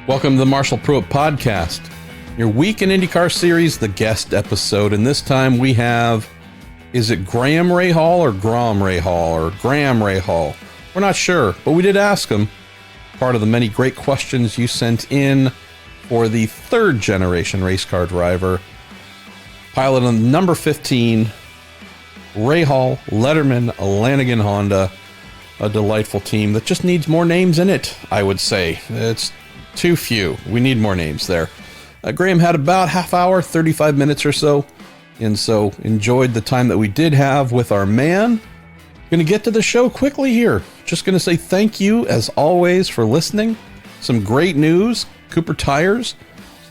Welcome to the Marshall Pruett Podcast, your week in IndyCar series, the guest episode. And this time we have, is it Graham Rahal or Grom Rahal or Graham Rahal? We're not sure, but we did ask him. Part of the many great questions you sent in for the third generation race car driver, pilot on number 15, Rahal, Letterman, Lanigan Honda, a delightful team that just needs more names in it, I would say. It's too few. We need more names there. Graham had about half hour, 35 minutes or so, and so enjoyed the time that we did have with our man. Going to get to the show quickly here. Just going to say thank you, as always, for listening. Some great news. Cooper Tires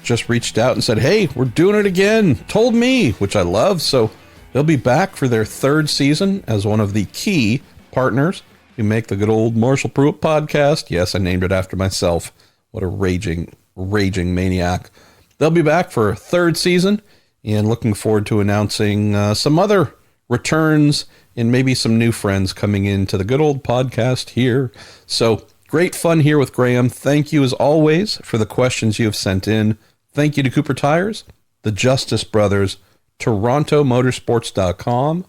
just reached out and said, hey, we're doing it again. Told me, which I love. So they'll be back for their third season as one of the key partners who make the good old Marshall Pruett podcast. Yes, I named it after myself. What a raging maniac. They'll be back for a third season and looking forward to announcing some other returns and maybe some new friends coming into the good old podcast here. So great fun here with Graham. Thank you as always for the questions you have sent in. Thank you to Cooper Tires, the Justice Brothers, TorontoMotorsports.com,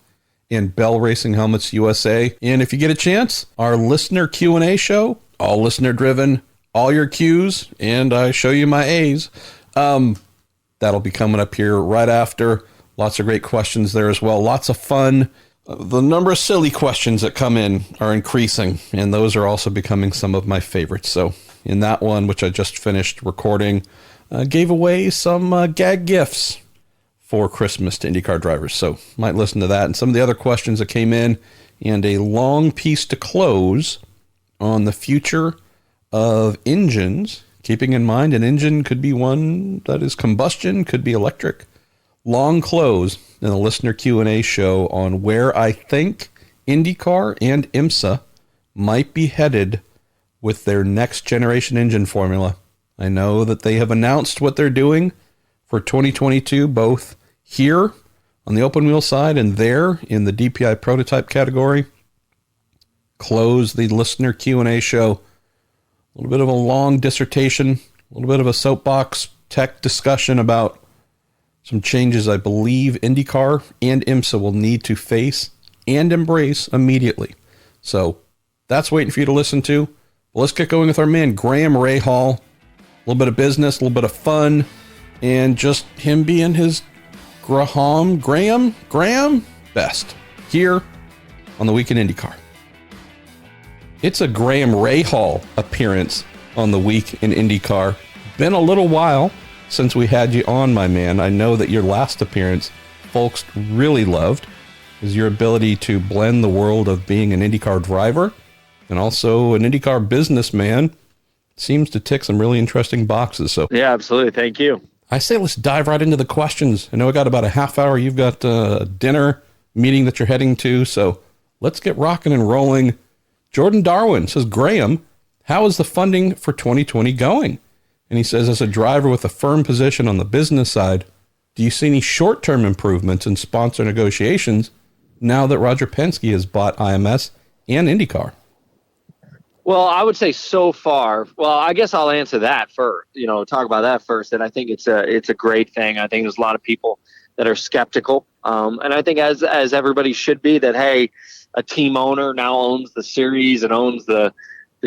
and Bell Racing Helmets USA. And if you get a chance, our listener Q&A show, all listener driven, all your Q's, and I show you my A's. That'll be coming up here right after. Lots of great questions there as well. Lots of fun. The number of silly questions that come in are increasing, and those are also becoming some of my favorites. So in that one, which I just finished recording, gave away some gag gifts for Christmas to IndyCar drivers. So might listen to that and some of the other questions that came in, and a long piece to close on the future of engines, keeping in mind an engine could be one that is combustion, could be electric. Long close in the listener Q&A show on where I think IndyCar and IMSA might be headed with their next generation engine formula. I know that they have announced what they're doing for 2022, both here on the open wheel side and there in the DPI prototype category. Close the listener Q&A show. A little bit of a long dissertation, a little bit of a soapbox tech discussion about some changes I believe IndyCar and IMSA will need to face and embrace immediately. So that's waiting for you to listen to. Well, let's get going with our man, Graham Rahal. A little bit of business, a little bit of fun, and just him being his Graham best here on the Week in IndyCar. It's a Graham Rahal appearance on the Week in IndyCar. Been a little while since we had you on, my man. I know that your last appearance, folks really loved, is your ability to blend the world of being an IndyCar driver and also an IndyCar businessman. Seems to tick some really interesting boxes. So yeah, absolutely. Thank you. I say let's dive right into the questions. I know we got about a half hour. You've got a dinner meeting that you're heading to, so let's get rocking and rolling. Jordan Darwin says, Graham, how is the funding for 2020 going? And he says, as a driver with a firm position on the business side, do you see any short-term improvements in sponsor negotiations now that Roger Penske has bought IMS and IndyCar? Well, I would say so far. Well, I guess I'll answer that first. Talk about that first. And I think it's a great thing. I think there's a lot of people that are skeptical, and I think as everybody should be, that hey, a team owner now owns the series and owns the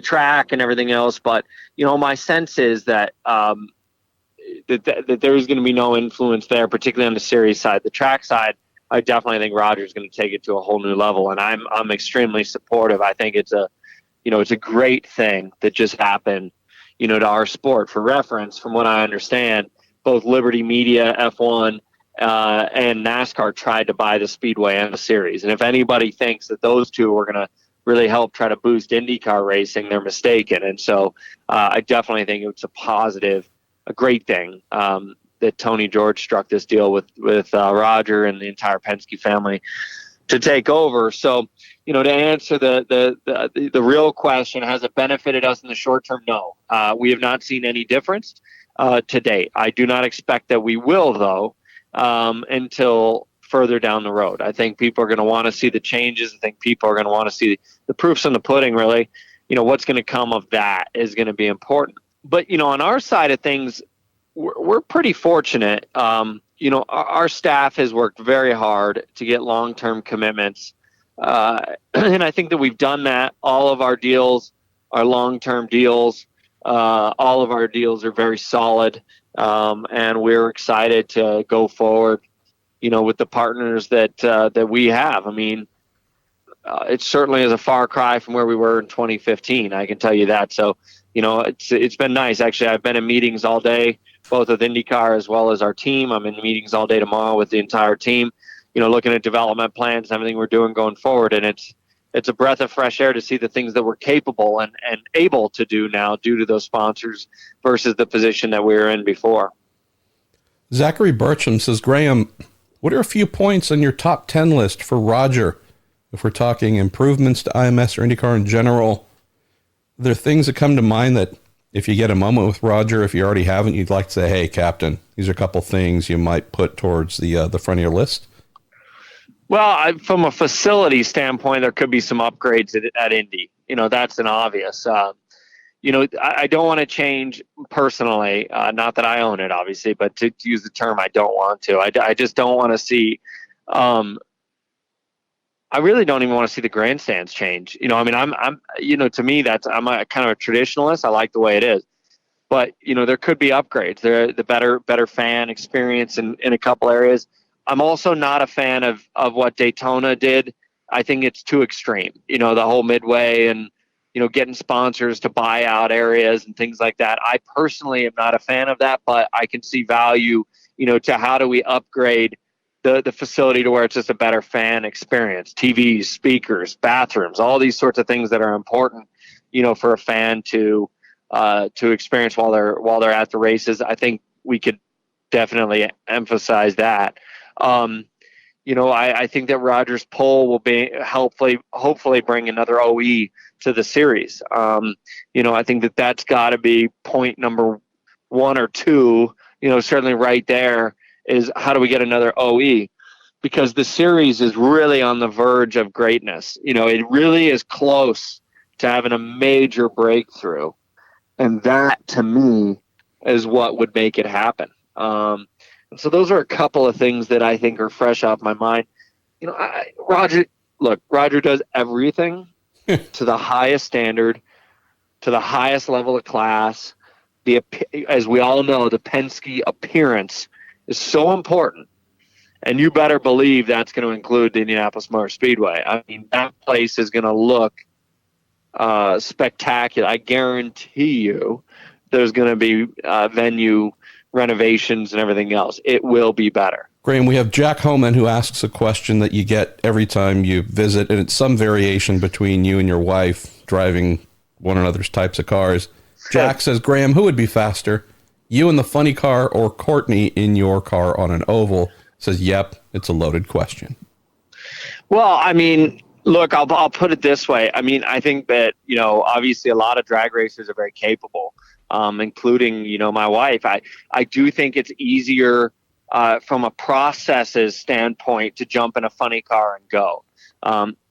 track and everything else. But, my sense is that that there is going to be no influence there, particularly on the series side. The track side, I definitely think Roger's going to take it to a whole new level. And I'm extremely supportive. I think it's a great thing that just happened, to our sport. For reference, from what I understand, both Liberty Media, F1, and NASCAR tried to buy the Speedway and the series. And if anybody thinks that those two are going to really help try to boost IndyCar racing, they're mistaken. And so I definitely think it's a great thing that Tony George struck this deal with Roger and the entire Penske family to take over. So, to answer the real question, has it benefited us in the short term? No. We have not seen any difference to date. I do not expect that we will, though, until further down the road. I think people are going to want to see the changes. I think people are going to want to see the proofs in the pudding, really. What's going to come of that is going to be important. but on our side of things, we're pretty fortunate. Our staff has worked very hard to get long-term commitments, and I think that we've done that. All of our deals are long-term deals. All of our deals are very solid, and we're excited to go forward. With the partners that we have. I mean, it certainly is a far cry from where we were in 2015. I can tell you that. So, it's been nice. Actually, I've been in meetings all day, both with IndyCar as well as our team. I'm in meetings all day tomorrow with the entire team, looking at development plans and everything we're doing going forward. And it's a breath of fresh air to see the things that we're capable and able to do now due to those sponsors versus the position that we were in before. Zachary Burcham says, Graham, what are a few points on your top 10 list for Roger? If we're talking improvements to IMS or IndyCar in general, are there things that come to mind that if you get a moment with Roger, if you already haven't, you'd like to say, hey, Captain, these are a couple things you might put towards the front of your list? Well, from a facility standpoint, there could be some upgrades at Indy. That's an obvious. I don't want to change personally, not that I own it, obviously, but to use the term, I don't want to. I just don't want to see I really don't even want to see the grandstands change. I'm to me, I'm a kind of a traditionalist. I like the way it is, but there could be upgrades. There, the better fan experience in a couple areas. I'm also not a fan of what Daytona did. I think it's too extreme. The whole midway and getting sponsors to buy out areas and things like that. I personally am not a fan of that, but I can see value. To how do we upgrade the facility to where it's just a better fan experience, TVs, speakers, bathrooms, all these sorts of things that are important, for a fan to experience while they're at the races. I think we could definitely emphasize that. I think that Roger's poll will be hopefully bring another OE to the series. I think that's got to be point number 1 or 2, certainly right there, is how do we get another OE? Because the series is really on the verge of greatness. It really is close to having a major breakthrough. And that, to me, is what would make it happen. So those are a couple of things that I think are fresh off my mind. Roger does everything to the highest standard, to the highest level of class. As we all know, the Penske appearance is so important, and you better believe that's going to include the Indianapolis Motor Speedway. I mean, that place is going to look spectacular. I guarantee you there's going to be venue renovations and everything else. It will be better. Graham, we have Jack Homan who asks a question that you get every time you visit, and it's some variation between you and your wife driving one another's types of cars. Jack says, Graham, who would be faster, you in the funny car or Courtney in your car on an oval? Says, yep, it's a loaded question. Well, I mean, look, I'll put it this way. I mean, I think that, obviously a lot of drag racers are very capable, including, my wife. I do think it's easier from a processes standpoint to jump in a funny car and go.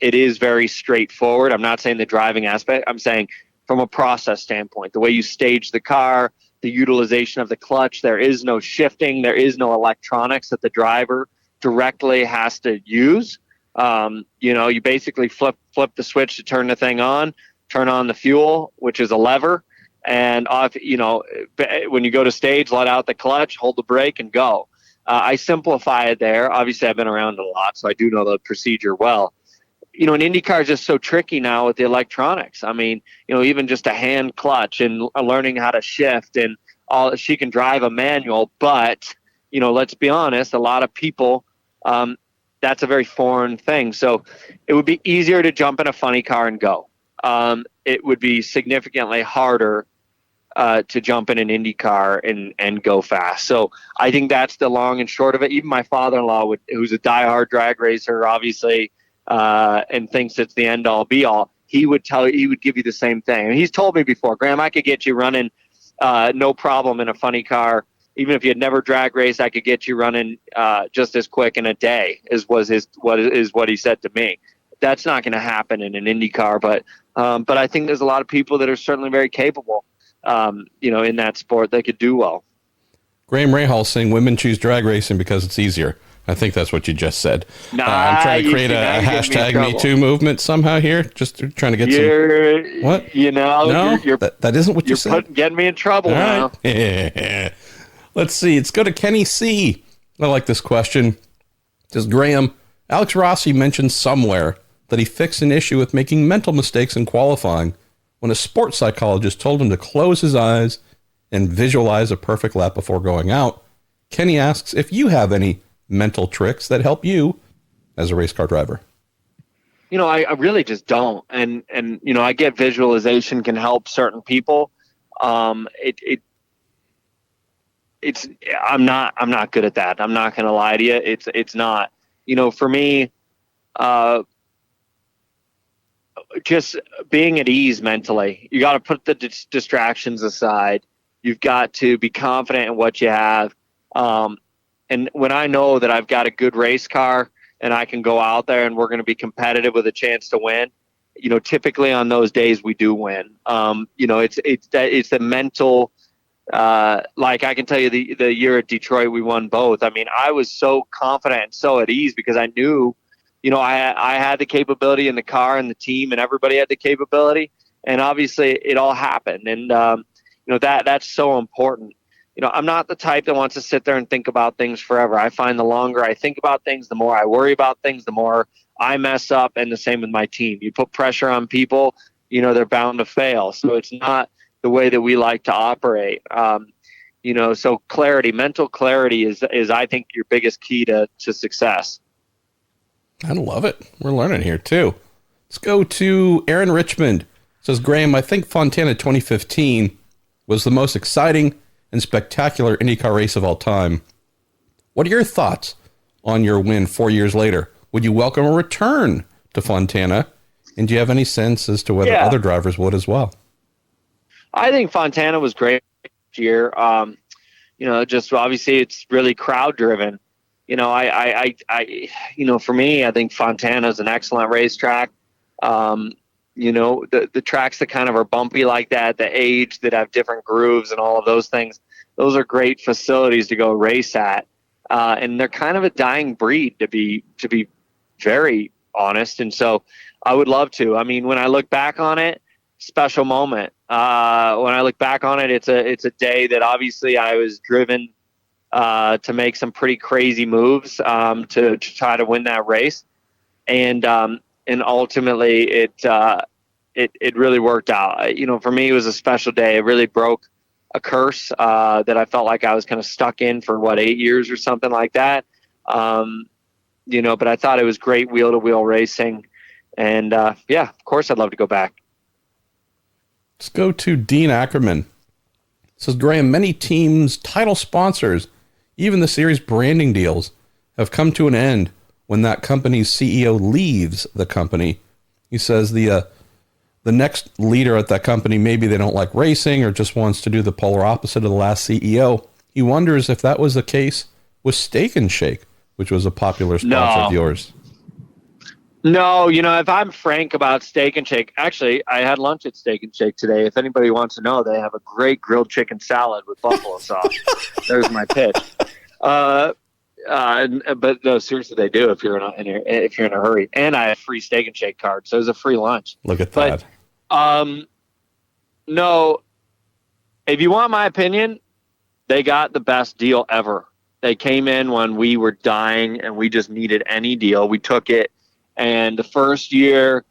It is very straightforward. I'm not saying the driving aspect. I'm saying from a process standpoint, the way you stage the car, the utilization of the clutch, there is no shifting. There is no electronics that the driver directly has to use. You basically flip the switch to turn the thing on, turn on the fuel, which is a lever, and off. When you go to stage, let out the clutch, hold the brake, and go. I simplify it there. Obviously, I've been around a lot, so I do know the procedure well. An IndyCar is just so tricky now with the electronics. I mean, even just a hand clutch and learning how to shift and all. She can drive a manual, but, let's be honest, a lot of people, that's a very foreign thing. So it would be easier to jump in a funny car and go. It would be significantly harder to jump in an Indy car and go fast. So I think that's the long and short of it. Even my father-in-law, who's a diehard drag racer, obviously, and thinks it's the end all be all, he would give you the same thing. And he's told me before, Graham, I could get you running no problem in a funny car. Even if you had never drag raced, I could get you running just as quick in a day, is what he said to me. That's not going to happen in an Indy car, but I think there's a lot of people that are certainly very capable. in that sport, they could do well. Graham Rahal saying women choose drag racing because it's easier. I think that's what you just said. I'm trying to create a hashtag Me Too movement somehow here. Just trying to get some. What? No, that isn't what you said. Getting me in trouble now. Right. Let's see. Let's go to Kenny C. I like this question. Says Graham, Alex Rossi mentioned somewhere that he fixed an issue with making mental mistakes in qualifying when a sports psychologist told him to close his eyes and visualize a perfect lap before going out. Kenny asks if you have any mental tricks that help you as a race car driver. I really just don't. And I get visualization can help certain people. It's I'm not good at that. I'm not going to lie to you. It's not, for me, just being at ease mentally. You got to put the distractions aside. You've got to be confident in what you have. And when I know that I've got a good race car and I can go out there and we're going to be competitive with a chance to win, typically on those days we do win. It's the mental. Like I can tell you the year at Detroit, we won both. I mean, I was so confident and so at ease because I knew, I had the capability in the car and the team and everybody had the capability. And obviously it all happened. And, that's so important. I'm not the type that wants to sit there and think about things forever. I find the longer I think about things, the more I worry about things, the more I mess up. And the same with my team. You put pressure on people, they're bound to fail. So it's not the way that we like to operate. So mental clarity is I think your biggest key to success. I love it. We're learning here too. Let's go to Aaron Richmond. Says, Graham, I think Fontana 2015 was the most exciting and spectacular IndyCar race of all time. What are your thoughts on your win 4 years later? Would you welcome a return to Fontana? And do you have any sense as to whether other drivers would as well? I think Fontana was great this year. Just obviously it's really crowd driven. For me, I think Fontana is an excellent racetrack. The tracks that kind of are bumpy like that, the age that have different grooves and all of those things, those are great facilities to go race at. And they're kind of a dying breed to be very honest. And so I would love to. I mean, when I look back on it, special moment. When I look back on it, it's a day that obviously I was driven to make some pretty crazy moves to try to win that race. And ultimately it really worked out. For me, it was a special day. It really broke a curse that I felt like I was kind of stuck in for 8 years or something like that. But I thought it was great wheel to wheel racing. And of course I'd love to go back. Let's go to Dean Ackerman. It says, Graham, many teams, title sponsors, even the series branding deals have come to an end when that company's CEO leaves the company. He says the next leader at that company, maybe they don't like racing or just wants to do the polar opposite of the last CEO. He wonders if that was the case with Steak and Shake, which was a popular sponsor of yours. No, if I'm frank about Steak and Shake, actually, I had lunch at Steak and Shake today. If anybody wants to know, they have a great grilled chicken salad with buffalo sauce. There's my pitch. But no, seriously, they do if you're in a hurry. And I have a free Steak and Shake card, so it was a free lunch. Look at that. No, if you want my opinion, they got the best deal ever. They came in when we were dying and we just needed any deal. We took it. And the first year,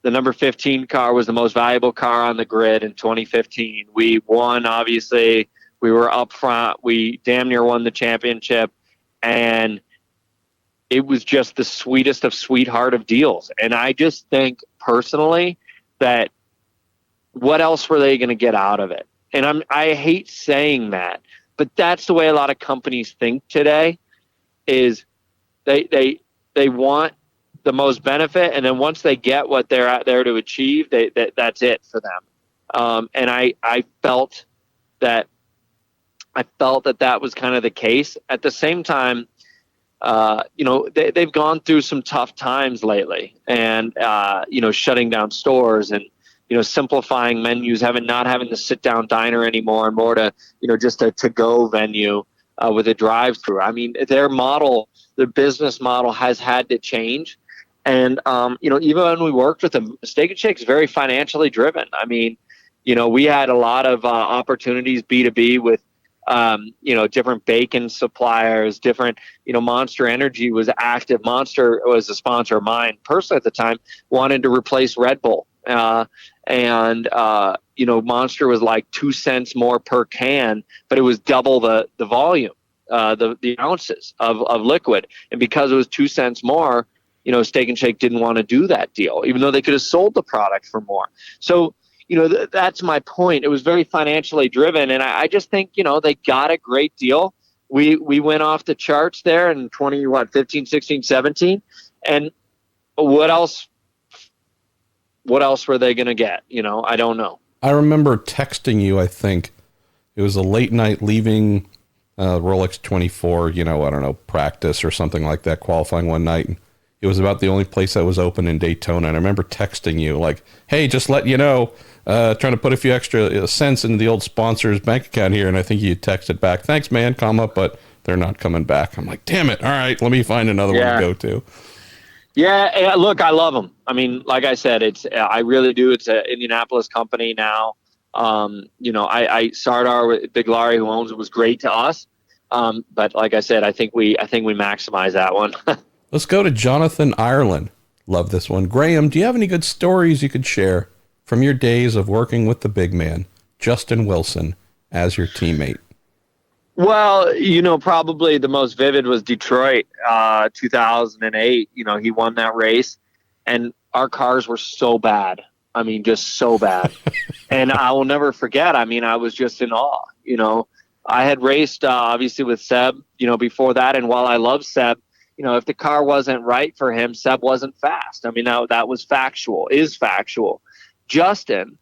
the number 15 car was the most valuable car on the grid in 2015. We won, obviously. We were up front. We damn near won the championship. And it was just the sweetest of sweetheart of deals. And I just think personally that what else were they going to get out of it? And I hate saying that, but that's the way a lot of companies think today is they want the most benefit, and then once they get what they're out there to achieve, that's it for them. And I felt that that was kind of the case. At the same time, they've gone through some tough times lately, and shutting down stores and simplifying menus, not having the sit down diner anymore, and more to, just a to go venue with a drive through. I mean, their business model has had to change. And, even when we worked with them, Steak and Shake is very financially driven. I mean, we had a lot of opportunities B2B with, different bacon suppliers, different, Monster Energy was active. Monster was a sponsor of mine personally at the time, wanted to replace Red Bull. Monster was like 2 cents more per can, but it was double the volume, the ounces of liquid. And because it was 2 cents more, Steak and Shake didn't want to do that deal, even though they could have sold the product for more. So, that's my point. It was very financially driven. And I just think, they got a great deal. We went off the charts there in 15, 16, 17. And what else were they going to get? I don't know. I remember texting you, I think it was a late night leaving Rolex 24, I don't know, practice or something like that, qualifying one night. And it was about the only place that was open in Daytona. And I remember texting you like, hey, just let you know, trying to put a few extra cents into the old sponsor's bank account here. And I think you texted back, thanks, man, but they're not coming back. I'm like, damn it. All right, let me find another one to go to. Yeah, look, I love them. I mean, like I said, I really do. It's an Indianapolis company now. Sardar, Big Larry, who owns it, was great to us. But like I said, I think we maximize that one. Let's go to Jonathan Ireland. Love this one. Graham, do you have any good stories you could share from your days of working with the big man, Justin Wilson, as your teammate? Well, probably the most vivid was Detroit, 2008. He won that race, and our cars were so bad. I mean, just so bad. And I will never forget. I mean, I was just in awe. I had raced, obviously, with Seb, before that. And while I love Seb, if the car wasn't right for him, Seb wasn't fast. I mean, that was is factual. Justin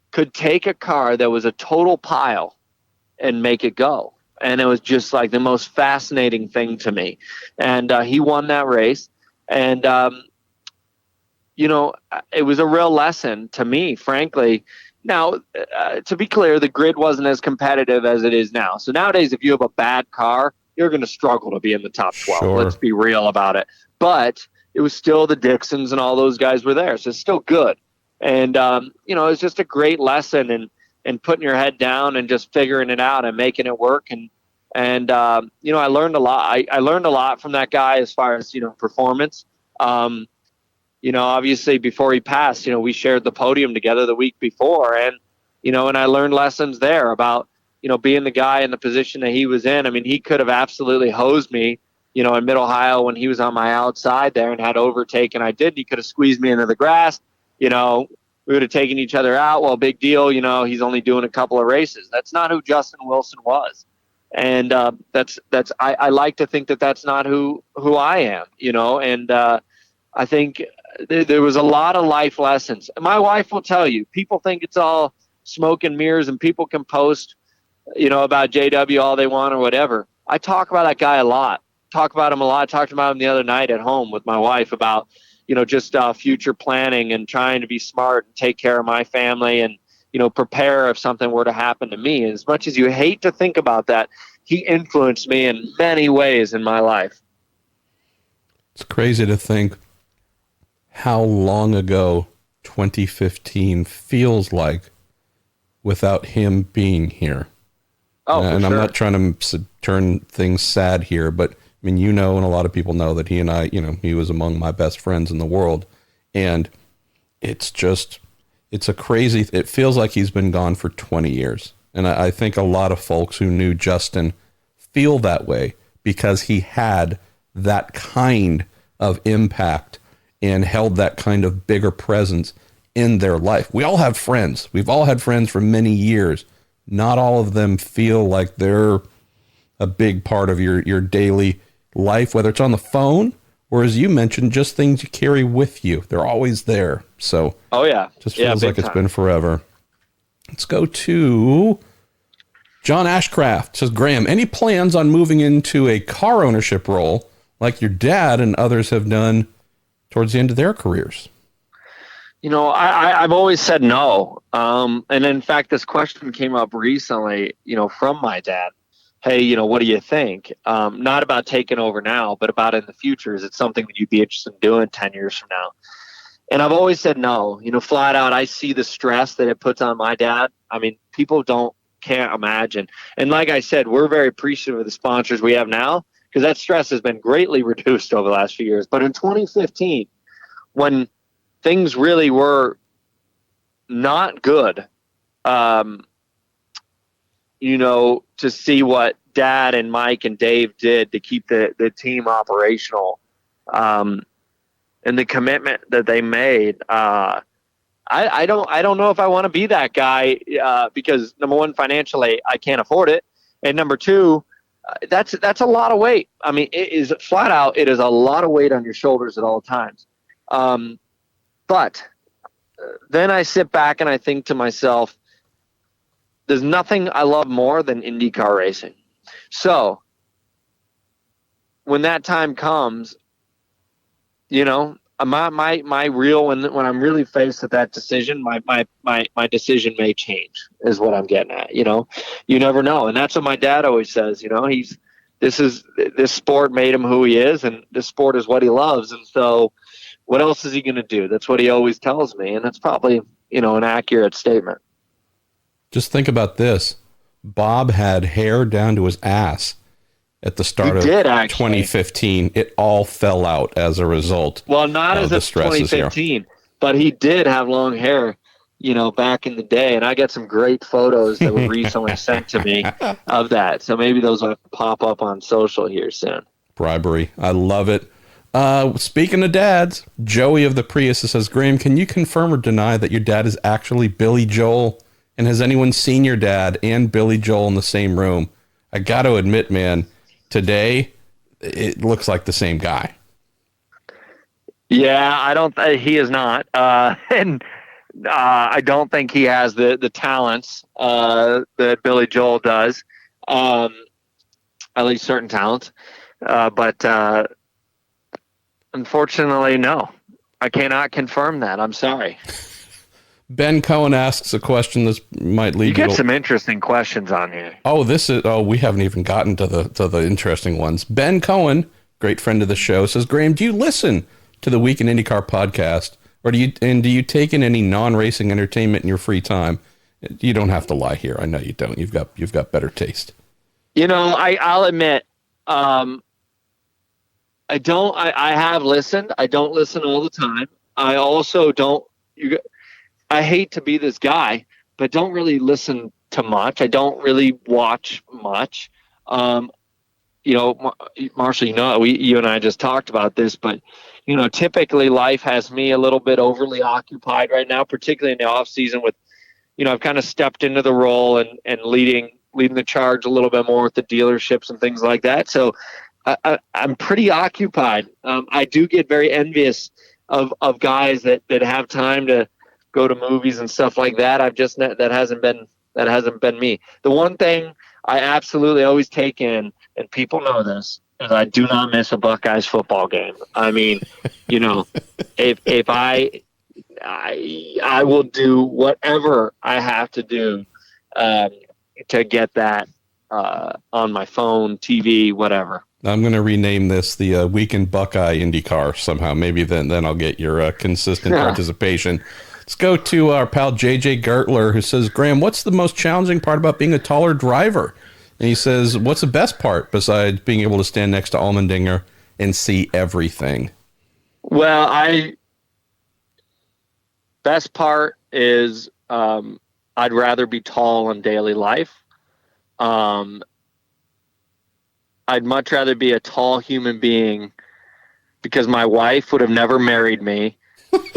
could take a car that was a total pile and make it go. And it was just like the most fascinating thing to me. And he won that race. And, it was a real lesson to me, frankly. Now, to be clear, the grid wasn't as competitive as it is now. So nowadays, if you have a bad car, you're going to struggle to be in the top 12. Sure. Let's be real about it. But it was still the Dixons and all those guys were there. So it's still good. And, it was just a great lesson and putting your head down and just figuring it out and making it work. And I learned a lot. I learned a lot from that guy as far as, performance. Obviously before he passed, we shared the podium together the week before. And, and I learned lessons there about, being the guy in the position that he was in. I mean, he could have absolutely hosed me, in Mid-Ohio when he was on my outside there and had overtaken. I did. He could have squeezed me into the grass. We would have taken each other out. Well, big deal. He's only doing a couple of races. That's not who Justin Wilson was. And I like to think that that's not who I am, and I think there was a lot of life lessons. My wife will tell you, people think it's all smoke and mirrors and people can post, about JW all they want or whatever. I talk about that guy a lot, talked about him the other night at home with my wife about, just future planning and trying to be smart and take care of my family and, prepare if something were to happen to me. As much as you hate to think about that, he influenced me in many ways in my life. It's crazy to think how long ago 2015 feels like without him being here. Oh, and sure. I'm not trying to turn things sad here, but I mean, and a lot of people know that he and I, he was among my best friends in the world. And it feels like he's been gone for 20 years. And I think a lot of folks who knew Justin feel that way because he had that kind of impact and held that kind of bigger presence in their life. We all have friends. We've all had friends for many years. Not all of them feel like they're a big part of your daily life, whether it's on the phone or, as you mentioned, just things you carry with you. They're always there. So, oh yeah, just feels like it's been forever. Let's go to John Ashcraft. Says, Graham, any plans on moving into a car ownership role like your dad and others have done towards the end of their careers? I've always said no. And in fact, this question came up recently, from my dad. Hey, what do you think? Not about taking over now, but about in the future. Is it something that you'd be interested in doing 10 years from now? And I've always said no, flat out. I see the stress that it puts on my dad. I mean, people can't imagine. And like I said, we're very appreciative of the sponsors we have now because that stress has been greatly reduced over the last few years. But in 2015, when things really were not good, to see what Dad and Mike and Dave did to keep the team operational, and the commitment that they made, I don't know if I want to be that guy, because number one, financially, I can't afford it. And number two, that's a lot of weight. I mean, it is flat out. It is a lot of weight on your shoulders at all times. But then I sit back and I think to myself, there's nothing I love more than IndyCar racing. So when that time comes, my real, when I'm really faced with that decision, my decision may change is what I'm getting at. You never know. And that's what my dad always says, this sport made him who he is, and this sport is what he loves. And so what else is he going to do? That's what he always tells me. And that's probably, an accurate statement. Just think about this. Bob had hair down to his ass at the start of 2015. It all fell out as a result. Well, not as of 2015, but he did have long hair, back in the day. And I got some great photos that were recently sent to me of that. So maybe those will pop up on social here soon. Bribery. I love it. Speaking of dads, Joey of the Prius says, Graham, can you confirm or deny that your dad is actually Billy Joel? And has anyone seen your dad and Billy Joel in the same room? I got to admit, man, today it looks like the same guy. Yeah, I don't. He is not, and I don't think he has the talents that Billy Joel does. At least certain talents, but unfortunately, no. I cannot confirm that. I'm sorry. Ben Cohen asks a question that might lead you get some interesting questions on here. We haven't even gotten to the interesting ones. Ben Cohen, great friend of the show, says, Graham, do you listen to the Week in IndyCar podcast, or do you take in any non-racing entertainment in your free time? You don't have to lie here. I know you don't. You've got better taste. I'll admit, I don't. I have listened. I don't listen all the time. I also don't. I hate to be this guy, but don't really listen to much. I don't really watch much. Marshall, you and I just talked about this, but typically life has me a little bit overly occupied right now, particularly in the off season with, I've kind of stepped into the role and leading the charge a little bit more with the dealerships and things like that. So I'm pretty occupied. I do get very envious of guys that have time to go to movies and stuff like that. That hasn't been me. The one thing I absolutely always take in, and people know this, is I do not miss a Buckeyes football game. I mean, if I will do whatever I have to do to get that on my phone, TV, whatever. I'm going to rename this the Weekend Buckeye IndyCar somehow. Maybe then I'll get your consistent participation. Let's go to our pal JJ Gertler, who says, Graham, what's the most challenging part about being a taller driver? And he says, what's the best part besides being able to stand next to Allmendinger and see everything? Well, best part is I'd rather be tall in daily life. I'd much rather be a tall human being because my wife would have never married me,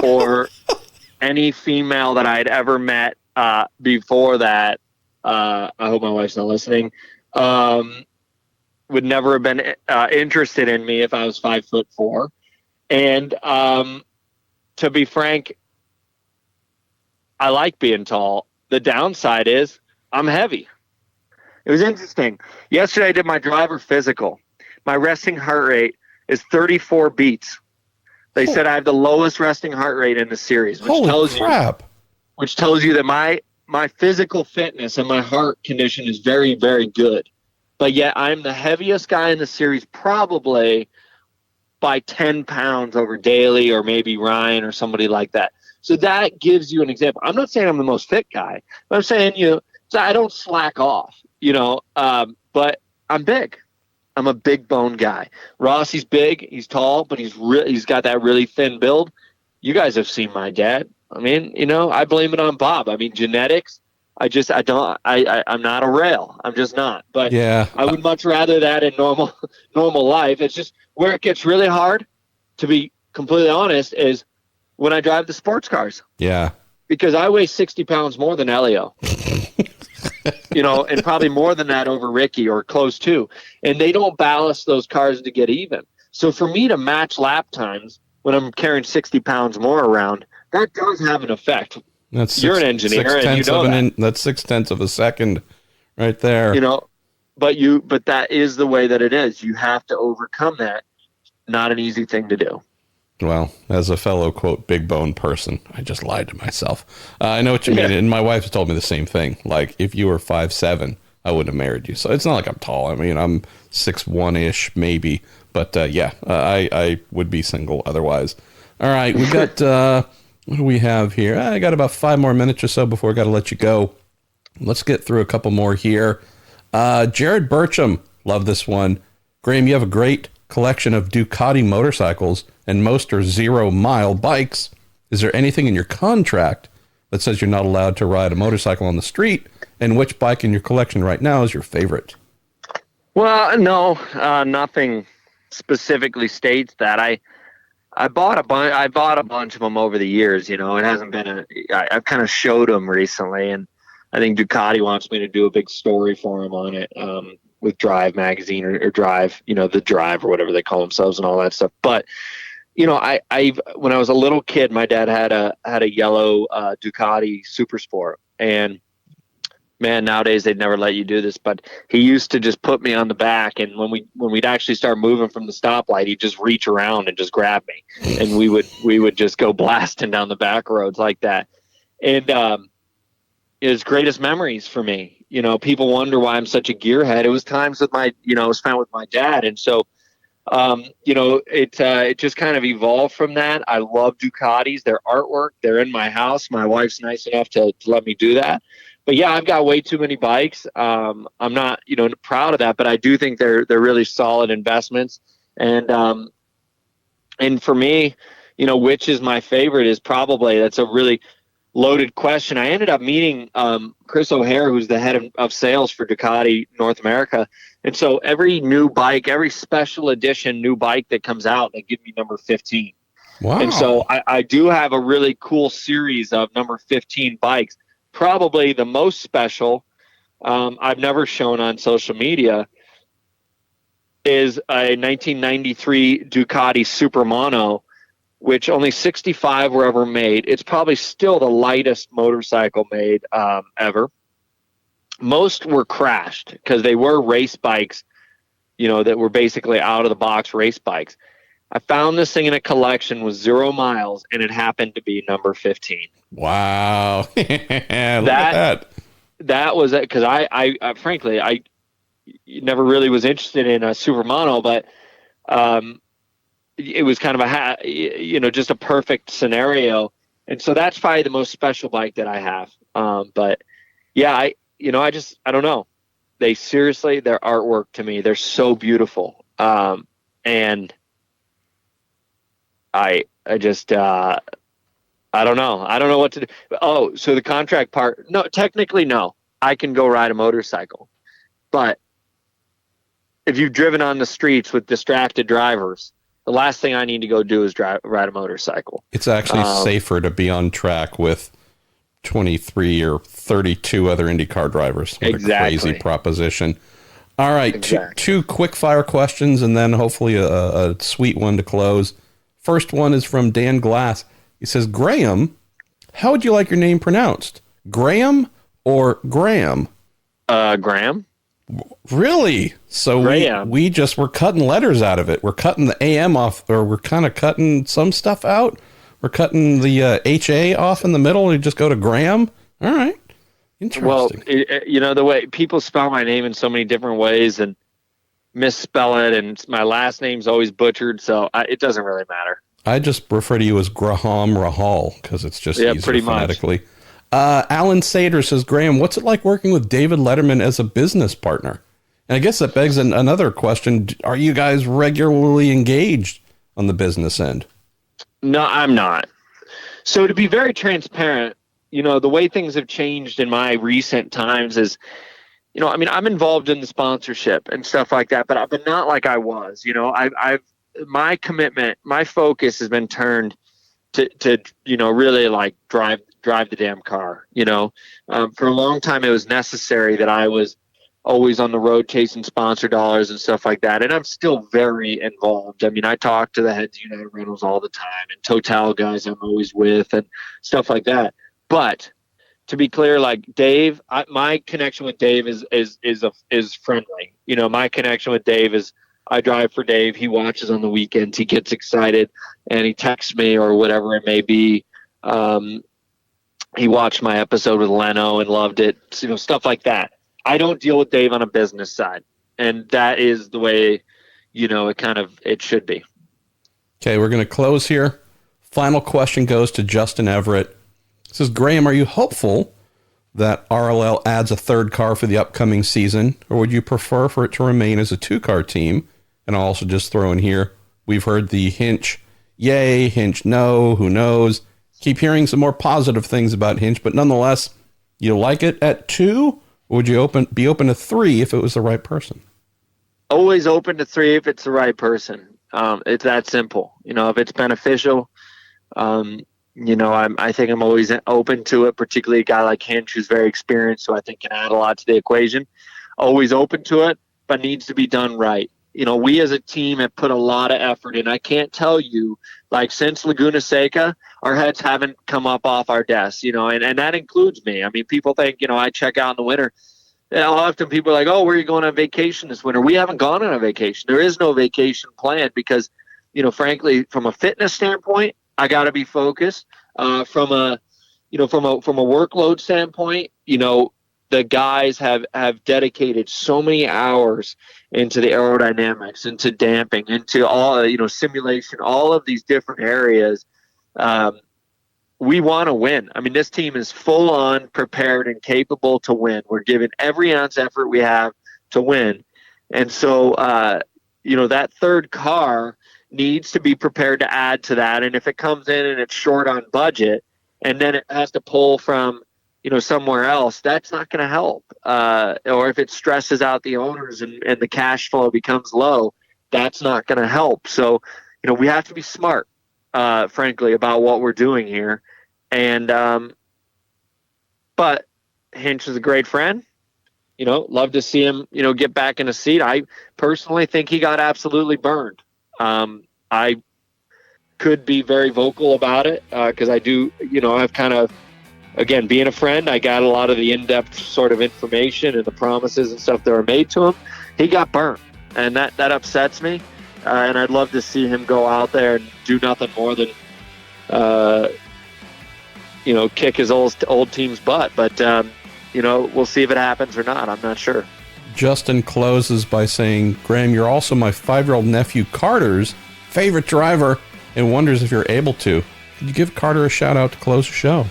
or any female that I'd ever met before that, I hope my wife's not listening, would never have been interested in me if I was 5'4". And to be frank, I like being tall. The downside is I'm heavy. It was interesting. Yesterday I did my driver physical. My resting heart rate is 34 beats. They said I have the lowest resting heart rate in the series, which Holy crap. Which tells you that my physical fitness and my heart condition is very, very good. But yet I'm the heaviest guy in the series, probably by 10 pounds over Daly or maybe Ryan or somebody like that. So that gives you an example. I'm not saying I'm the most fit guy, but I'm saying, so I don't slack off, but I'm big. I'm a big bone guy. Rossi's big. He's tall, but he's got that really thin build. You guys have seen my dad. I mean, I blame it on Bob. I mean, genetics. I'm not a rail. I'm just not. But yeah, I would much rather that in normal life. It's just where it gets really hard, to be completely honest, is when I drive the sports cars. Yeah. Because I weigh 60 pounds more than Elio. And probably more than that over Ricky or close to. And they don't ballast those cars to get even. So for me to match lap times when I'm carrying 60 pounds more around, that does have an effect. You're an engineer, and you know that. That's 0.6 of a second right there. But that is the way that it is. You have to overcome that. Not an easy thing to do. Well, as a fellow, quote, big bone person, I just lied to myself. I know what you mean. And my wife has told me the same thing. Like, if you were 5'7", I wouldn't have married you. So it's not like I'm tall. I mean, I'm 6'1"-ish, maybe. But I would be single otherwise. All right, we got, what do we have here? I got about 5 more minutes or so before I got to let you go. Let's get through a couple more here. Jared Burcham, love this one. Graham, you have a great collection of Ducati motorcycles, and most are 0-mile bikes. Is there anything in your contract that says you're not allowed to ride a motorcycle on the street? And which bike in your collection right now is your favorite? Well, no, nothing specifically states that. I bought a bunch of them over the years. It hasn't been I've kind of showed them recently, and I think Ducati wants me to do a big story for them on it. With Drive magazine or Drive, the Drive or whatever they call themselves and all that stuff. But, I when I was a little kid, my dad had a yellow Ducati Super Sport, and man, nowadays they'd never let you do this, but he used to just put me on the back, and when we'd actually start moving from the stoplight, he'd just reach around and just grab me, and we would just go blasting down the back roads like that. And it was greatest memories for me. People wonder why I'm such a gearhead. It was times with spent with my dad. And so, it just kind of evolved from that. I love Ducatis, their artwork. They're in my house. My wife's nice enough to let me do that. But yeah, I've got way too many bikes. I'm not, proud of that, but I do think they're really solid investments. And for me, which is my favorite is probably, that's a really loaded question. I ended up meeting Chris O'Hare, who's the head of sales for Ducati North America. And so every new bike, every special edition new bike that comes out, they give me number 15. Wow. And so I do have a really cool series of number 15 bikes. Probably the most special I've never shown on social media is a 1993 Ducati Super Mono, which only 65 were ever made. It's probably still the lightest motorcycle made ever. Most were crashed because they were race bikes, that were basically out of the box race bikes. I found this thing in a collection with 0 miles, and it happened to be number 15. Wow. Look at that was it, because I frankly, I never really was interested in a Super Mono, but it was kind of just a perfect scenario. And so that's probably the most special bike that I have. But yeah, I don't know. Their artwork to me, they're so beautiful. And I don't know. I don't know what to do. Oh, so the contract part, no, technically no, I can go ride a motorcycle, but if you've driven on the streets with distracted drivers, the last thing I need to go do is ride a motorcycle. It's actually safer to be on track with 23 or 32 other IndyCar drivers. What exactly. A crazy proposition. All right, exactly. two quick fire questions, and then hopefully a sweet one to close. First one is from Dan Glass. He says, Graham, how would you like your name pronounced? Graham or Graham? Graham. Really? So Graham. we just were cutting letters out of it. We're cutting the AM off, or we're kind of cutting some stuff out. We're cutting the HA off in the middle and just go to Graham. All right. Interesting. Well, the way people spell my name in so many different ways and misspell it, and my last name's always butchered, so it doesn't really matter. I just refer to you as Graham Rahal because it's just easier pretty phonetically. Alan Sater says, Graham, what's it like working with David Letterman as a business partner? And I guess that begs another question. Are you guys regularly engaged on the business end? No, I'm not. So to be very transparent, the way things have changed in my recent times is, I'm involved in the sponsorship and stuff like that, but not like I was. My commitment, my focus has been turned to really like drive the damn car. For a long time, it was necessary that I was always on the road chasing sponsor dollars and stuff like that. And I'm still very involved. I mean, I talk to the heads of United Rentals all the time, and Total guys I'm always with and stuff like that. But to be clear, like Dave, my connection with Dave is friendly. My connection with Dave is I drive for Dave. He watches on the weekends. He gets excited and he texts me or whatever it may be. He watched my episode with Leno and loved it. Stuff like that. I don't deal with Dave on a business side, and that is the way, it should be. Okay, we're going to close here. Final question goes to Justin Everett. It says, Graham, are you hopeful that RLL adds a third car for the upcoming season, or would you prefer for it to remain as a two-car team? And I'll also just throw in here, we've heard the Hinch yay, Hinch no, who knows. Keep hearing some more positive things about Hinch, but nonetheless, you like it at 2? Or would you be open to 3 if it was the right person? Always open to 3 if it's the right person. It's that simple. If it's beneficial, I think I'm always open to it, particularly a guy like Hinch who's very experienced, who I think can add a lot to the equation. Always open to it, but needs to be done right. We as a team have put a lot of effort in. I can't tell you, like since Laguna Seca, our heads haven't come up off our desks, and that includes me. I mean, people think, I check out in the winter. And often people are like, oh, where are you going on vacation this winter? We haven't gone on a vacation. There is no vacation planned because, frankly, from a fitness standpoint, I got to be focused. From a workload standpoint, the guys have dedicated so many hours into the aerodynamics, into damping, into all, simulation, all of these different areas. We want to win. I mean, this team is full on prepared and capable to win. We're giving every ounce effort we have to win. And so, that third car needs to be prepared to add to that. And if it comes in and it's short on budget and then it has to pull from, somewhere else, that's not going to help. Or if it stresses out the owners and the cash flow becomes low, that's not going to help. So, we have to be smart, frankly, about what we're doing here. And, but Hinch is a great friend, love to see him, get back in a seat. I personally think he got absolutely burned. I could be very vocal about it, cause I do, I've kind of, again, being a friend, I got a lot of the in-depth sort of information and the promises and stuff that were made to him. He got burnt, and that upsets me. And I'd love to see him go out there and do nothing more than, kick his old team's butt. But, we'll see if it happens or not. I'm not sure. Justin closes by saying, Graham, you're also my 5-year-old nephew Carter's favorite driver and wonders if you're able to. Could you give Carter a shout out to close the show?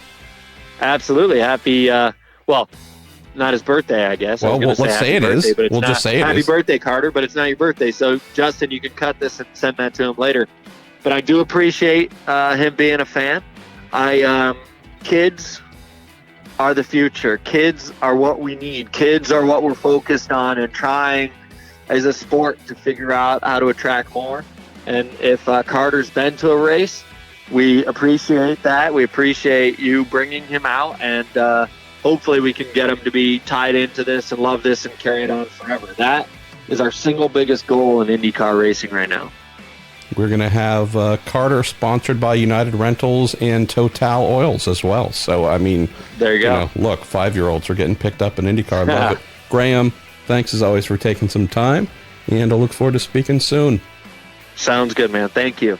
Absolutely. Happy, not his birthday, I guess. Well, let's say it is. We'll just say it is. Happy birthday, Carter, but it's not your birthday. So, Justin, you can cut this and send that to him later. But I do appreciate him being a fan. Kids are the future. Kids are what we need. Kids are what we're focused on and trying as a sport to figure out how to attract more. And if Carter's been to a race, we appreciate that. We appreciate you bringing him out, and hopefully we can get him to be tied into this and love this and carry it on forever. That is our single biggest goal in IndyCar racing right now. We're going to have Carter sponsored by United Rentals and Total Oils as well. So, I mean, there you go. Look, 5-year-olds are getting picked up in IndyCar. I love it. Graham, thanks as always for taking some time, and I look forward to speaking soon. Sounds good, man. Thank you.